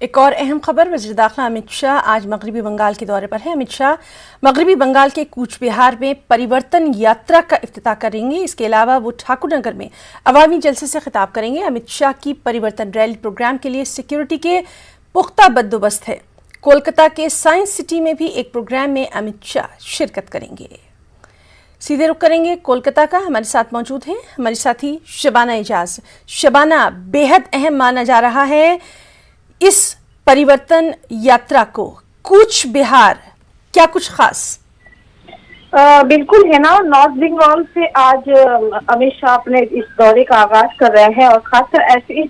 एक और अहम खबर, वज़ीर दाखिला अमित शाह आज मगरबी बंगाल के दौरे पर हैं। अमित शाह मगरबी बंगाल के कूच बिहार में परिवर्तन यात्रा का इफ्तिताह करेंगे। इसके अलावा वो ठाकुरनगर में अवामी जलसे से खिताब करेंगे। अमित शाह की परिवर्तन रैली प्रोग्राम के लिए सिक्योरिटी के पुख्ता बंदोबस्त है। कोलकाता के साइंस सिटी में भी एक प्रोग्राम में अमित शाह शिरकत करेंगे। सीधे रुख करेंगे कोलकाता का। हमारे साथ मौजूद हैं हमारी साथी शबाना एजाज। शबाना, बेहद अहम माना जा रहा है इस परिवर्तन यात्रा को, कूच बिहार, क्या कुछ खास? बिल्कुल है ना। नॉर्थ बंगाल से आज अमित शाह अपने इस दौरे का आगाज कर रहे हैं और खासकर ऐसे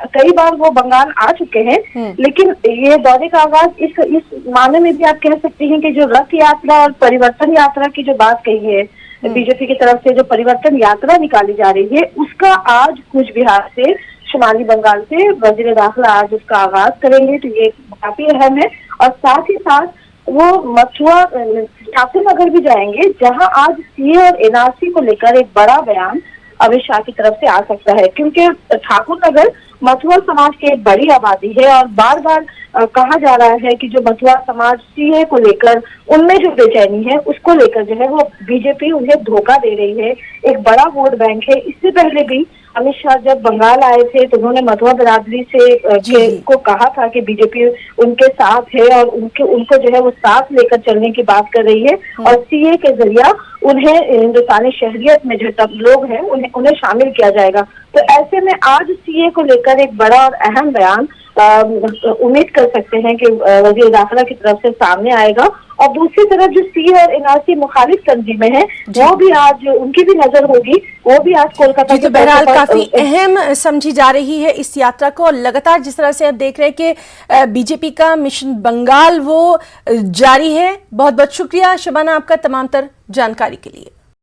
कई बार वो बंगाल आ चुके हैं, लेकिन ये दौरे का आगाज इस माने में भी आप कह सकते हैं कि जो रथ यात्रा और परिवर्तन यात्रा की जो बात कही है बीजेपी की तरफ से, जो परिवर्तन यात्रा निकाली जा रही है, उसका आज कूच बिहार से, शुमाली बंगाल से वजीर दाखिला आज उसका आगाज करेंगे। तो ये काफी अहम है। और साथ ही साथ वो मथुरा ठाकुरनगर भी जाएंगे, जहां आज सीए और एनआरसी को लेकर एक बड़ा बयान अमित शाह की तरफ से आ सकता है, क्योंकि ठाकुरनगर मथुरा समाज की एक बड़ी आबादी है और बार बार कहा जा रहा है कि जो मथुरा समाज सीए को लेकर उनमें जो बेचैनी है उसको लेकर जो है वो बीजेपी उन्हें धोखा दे रही है। एक बड़ा वोट बैंक है। इससे पहले भी अमित शाह जब बंगाल आए थे तो उन्होंने मथुरा बिरादरी से को कहा था कि बीजेपी उनके साथ है और उनको जो है वो साथ लेकर चलने की बात कर रही है और सीए के जरिए उन्हें हिंदुस्तानी शहरियत में जो लोग हैं उन्हें शामिल किया जाएगा। तो ऐसे में आज सीए को लेकर एक बड़ा और अहम बयान उम्मीद कर सकते हैं कि वजीर दाखिला की तरफ से सामने आएगा। और दूसरी तरफ जो सीए और एनआरसी मुखालिफ तंजीमें हैं वो भी आज उनकी भी नजर होगी, वो भी आज कोलकाता तो बहरहाल काफी अहम समझी जा रही है इस यात्रा को। और लगातार जिस तरह से आप देख रहे हैं कि बीजेपी का मिशन बंगाल वो जारी है। बहुत बहुत शुक्रिया शबाना आपका तमाम तर जानकारी के लिए।